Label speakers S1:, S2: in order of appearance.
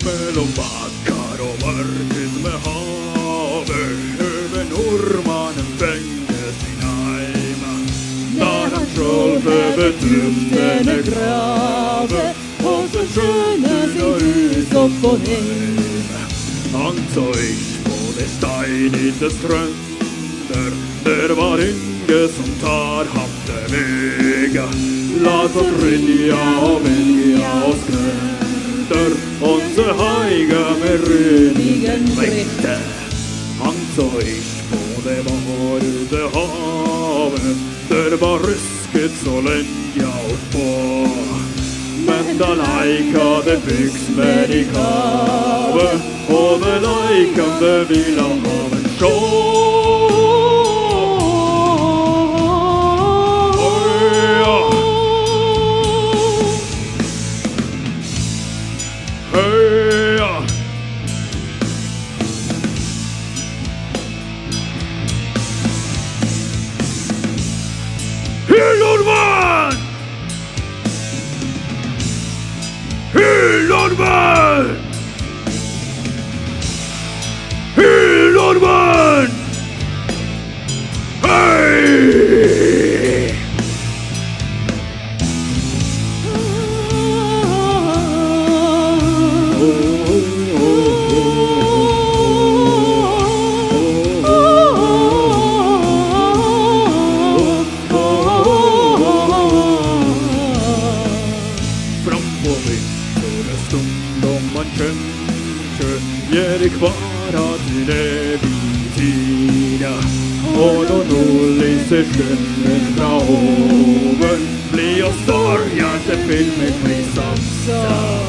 S1: Mellom bakkar og mørket med havet høver nordmannen fenge sin heime. Der han sjål ved tuftene grave og så skjønne sin hus opp på heime. Han så ikke på det steinete strønder, der var ynge som tar ham til vega. La oss rydja og velja og skrønder, og så heiga med rødningen vekte. Han så ikke på det varute havet, der var rusket så lenge oppå. Men da leika det bygs med i kavet, og det leikande ville haven sjå. Nordmann! Hyll nordmann! Hyll nordmann! Hei! Gjør kvara til evig tida, og når nordlyset skjønner fra oven, blir og storja til filmen blir sansa.